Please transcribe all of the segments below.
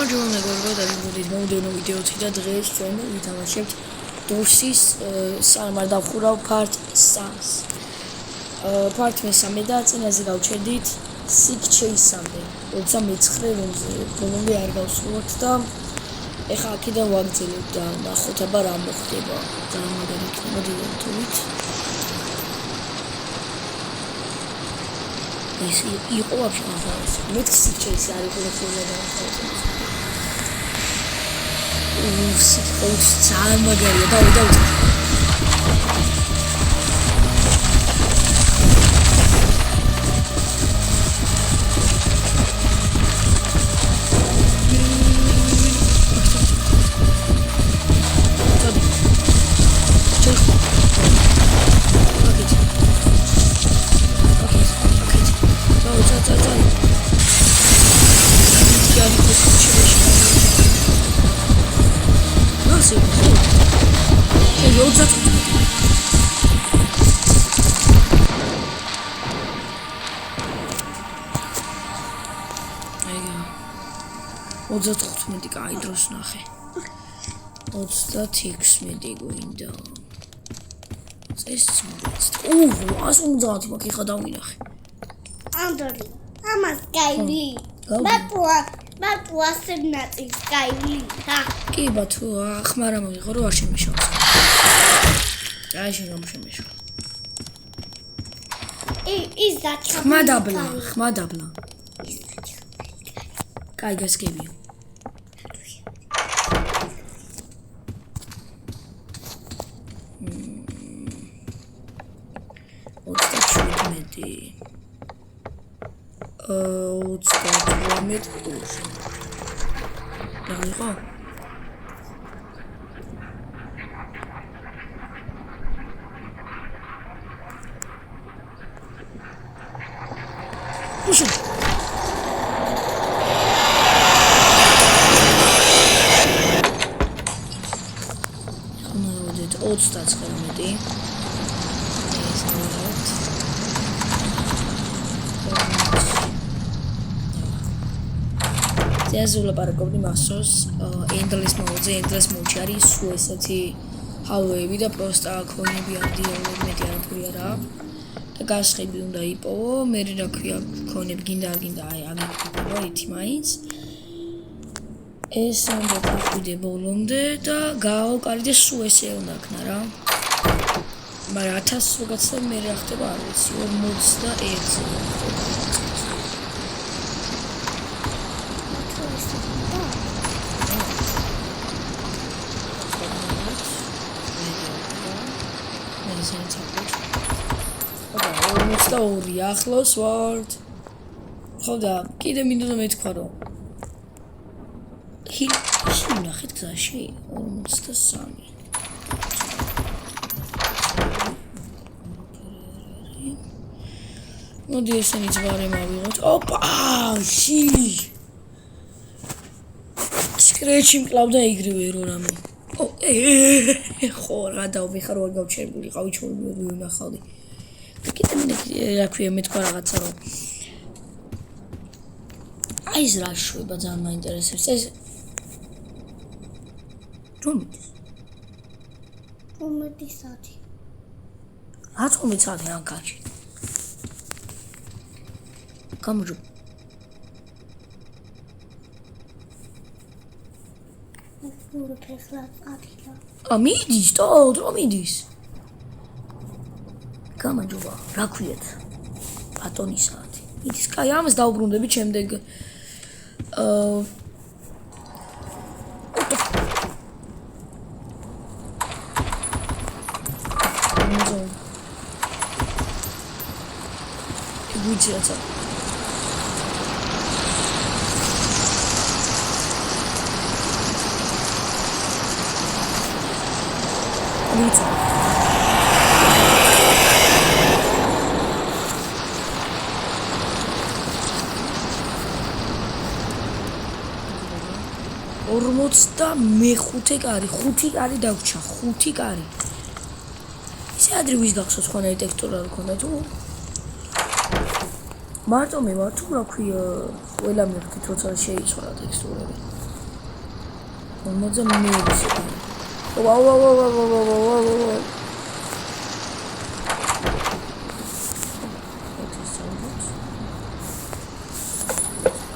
გამარჯობა მეგობრებო, დაგეგმდით მომდევნო ვიდეოთი და დღეს ჩვენ ვითამაშებთ დორსის სამარ დავხურავ part 3-ს. part მესამე და წინაზე გავჩერდით Sick Chase-მდე. 29 რომზე ბოლომდე არ გავსრულოთ და ეხლა აქედან ვაგრძელებთ და ნახოთ აბა რა მოხდება. ძალიან მაგარი იქნება დიალოგით. ეს იყო ვაფშე ახალს. მეც Sick Chase არის ხოლმე და Sick ძალიან მაგარია დავით. Ოცდახუთმეტი კაი დროს ნახე. 36 გვინდა. წესს მოგეცდა. 150 მაქვს ხა დავინახე. ანდორი. ამას კაილი. ბატუა სებნაწის კაილი. ჰა. კი ბათუ, ხმარა მოიღო რომ არ შემეშვა. აი შემეშვა. ის დაჩა. ხმა დაბლა. კაი გასკებიო. Давай. Пушим. ზეაზულა პარაკობდი მასოს ენდლეს მოუჩი არის სულ ესეთი ჰალოები და პროსტა ქონები არდიოლები მეტი არაფერი არა და გასხები უნდა იპოვო მე რა ქვია ქონები გინდა აი აგიქნება ითი მაინც ეს უნდა დავიდე ბოლომდე და გავაკარიდე სულ ესე უნდა ქნა რა მაგრამ 1000 რაღაცა მე რა ხდება არ ვიცი 41 ორი ახლოს ვართ. ხო და კიდე მინდა მეთქვა რომ ნახეთ გზაში 53. მოდი ესენი ძვარი მავიღოთ. ოპა! სკრეჩი მკლავდა იგრივე რო რამე. ხო რა დავიხარ ვარ გავჩერებული ყავი ჩოლი ვინახავდი. კიდე რა ქვია მეთქვა რაღაცა რომ აი ეს რა შვება ძალიან მაინტერესებს ეს რომელი საათი 10 საათი ან კაჩი გამოჯო მიდის დრო მიდის გამარჯობა, რა ქვიათ? ბატონი საათი. მიდის, კაი, ამას დაუბრუნდებით შემდეგ. გუჯიაცა. და მე-5 კარი, 5 კარი დაგვრჩა, 5 კარი. ისე ადრე ვის გახსოვს ხონერი ტექსტურა რო ქონდა თუ მარტო მე ვარ თუ რა ქვია ყველა მეთქით როცა შეიცვალა ტექსტურები 52.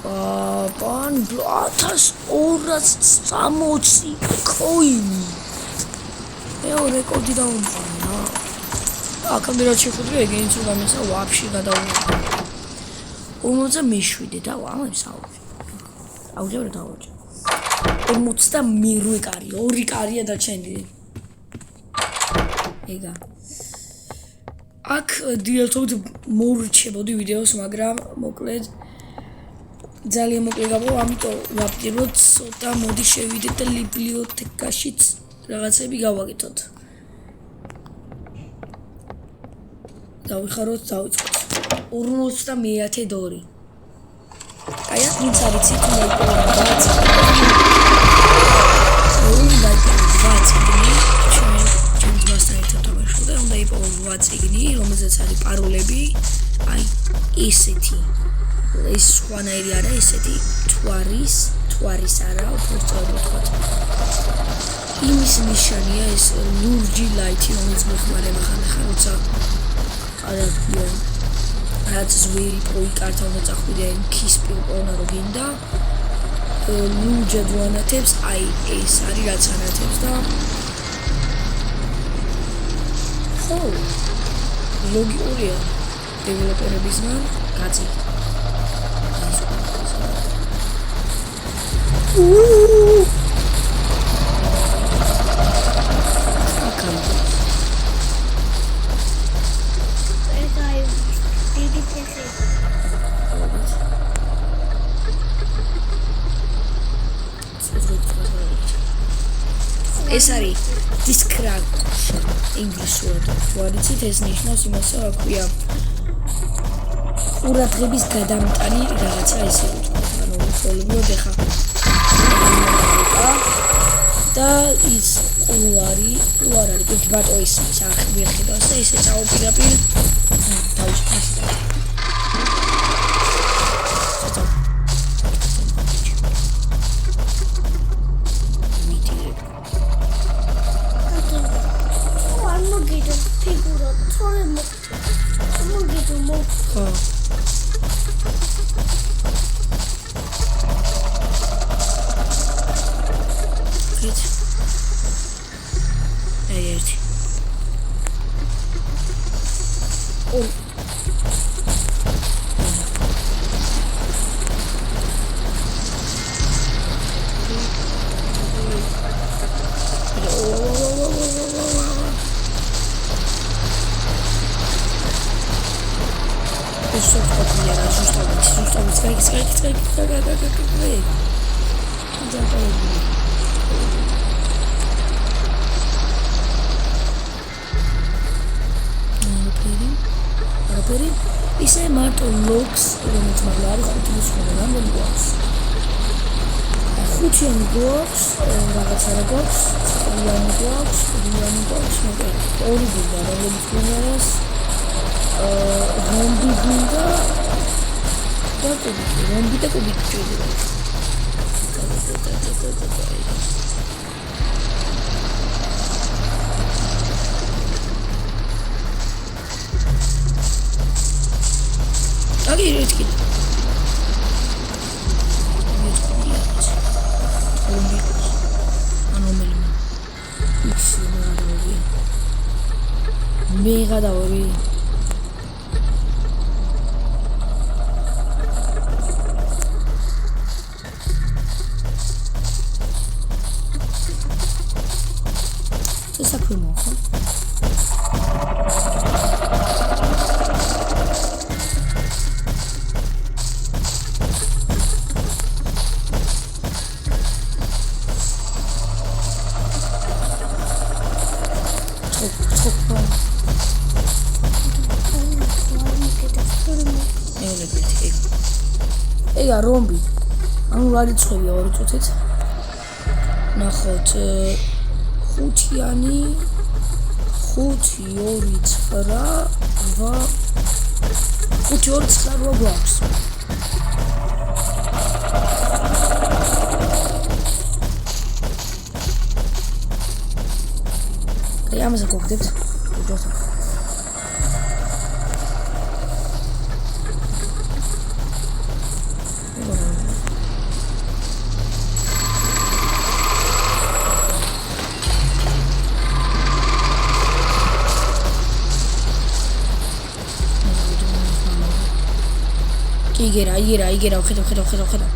Wow. Pan blatas oras 60 coini. მეორე კოდი დაუმყარა. აქამდე რაც შეხვედრე ეგენიც უნდა მესა ვაფშე გადავუყო. 57 და ამებს აუჯერე დავაჭე. 58 კარი, 2 კარია დაჩენილი. ეგა. აქ დიალოგით მორჩებოდი ვიდეოს, მაგრამ მოკლედ ძალიან მოკლე გაბო, ამიტომ ვაპიროთ ცოტა მოდი შევიდეთ და ბიბლიოთეკაშიც რაღაცები გავაკეთოთ. დავიხაროთ, დავიწყოთ. 52. აი აქ ვინც არის ცით უნდა იყოს 20 წიგნი, რომელზეც არის პაროლები, აი ესეთი. ეს სხვანაირი არა, ესეთი თვარის არა, უფრო სწორად ვთქვათ. იმის ნიშანია ეს ლურჯი ლაითი, რომელიც მოხმარება ხანდახან, როცა რაც ზვერი პროიკართა უნდა წახვიდე ქის პილპონა რო გინდა ლურჯად ვანათებს, აი ეს არის რაც ანათებს და ხო ლოგიკურია დეველოპერებისგან გაწით. ეს არის discretion ინგლისურად. ვარიცით ეს ნიშნავს იმას, რა ქვია ყურადღების გადამტანი რაღაცა ესე ვთქვათ, ანუ უყოლებოდ ეხა და ის ყუარი არის ბატო ისმის ახალი ხედავს და ისე წაუპირაპირ დაუჭირს. ისე მარტო ლოგს რომელიც მაგალ არის 5 ხუთი რამდენი გვაქვს? 5-იანი გვაქვს, რაღაცა რა გვაქვს, 3-იანი გვაქვს, 2-იანი გვაქვს, მაგრამ 2 გინდა რომელიც გვინდას რომბი გინდა და კუბიკი, რომბი და კუბიკი ჭირდება. Agi retki. Mega da ori. Ce ça peut moi. ეგა რომბი. ანუ რა რიცხვია 2 წუთით? ნახოთ 5-იანი 5 2 9 გვაქვს. ამაზე გვაგდებთ. უჯერთ. იგერა, ხედავ.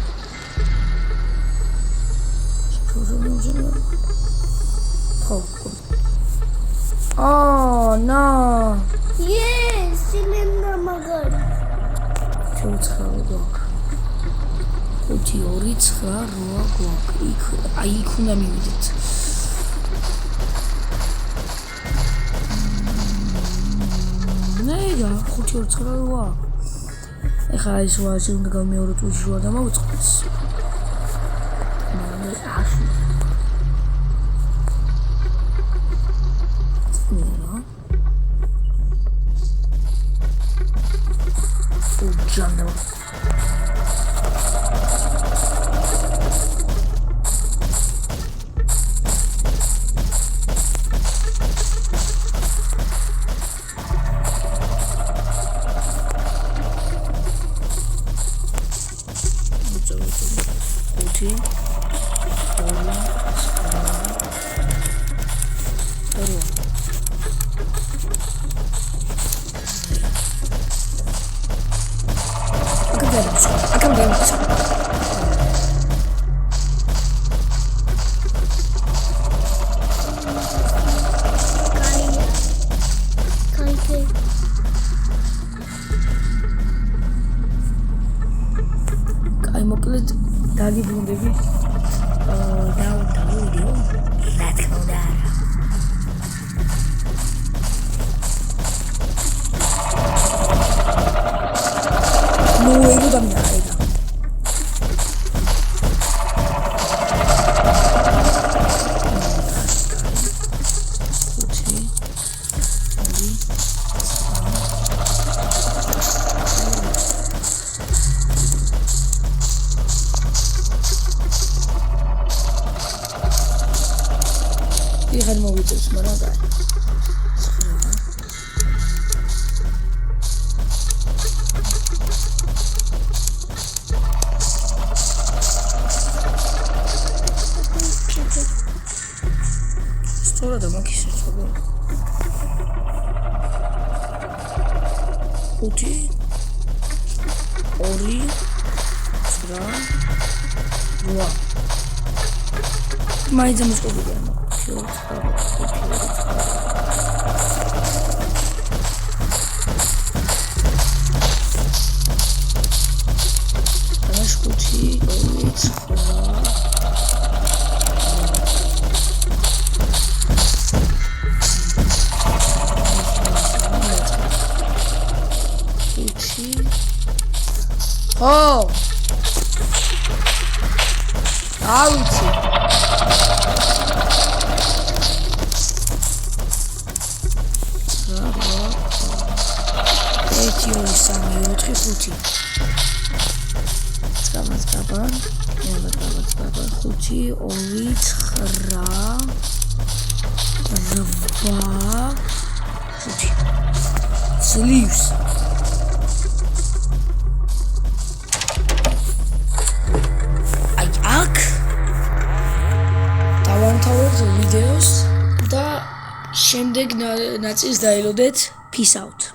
ხო. ნო. Yes, cylinder მაგარი. ჩუცხალ გვაქვს. 5 2 9 8 გვაქვს. იქ უნდა მივიდეთ. ნეга 5 2 9 8. ეხლა ის ვაჟი უნდა გამეოროთ უშუალოდ და მოვწყდეს. აში. Janda. მოკლედ დაგიბრუნდები და ვიდეო დათქმა ნოევი დამიარება είχαν μοβίτες μωράγα. Στόρα τα μάκησε τσοβό. Ούτι. Όρι. Στρα. Βουά. Μάιτσα μου σκοπίδια. Oh! Ouch! Sleeves. აქ დავამთავრებთ ვიდეოს და შემდეგ ნაწილს დაელოდეთ. Peace out.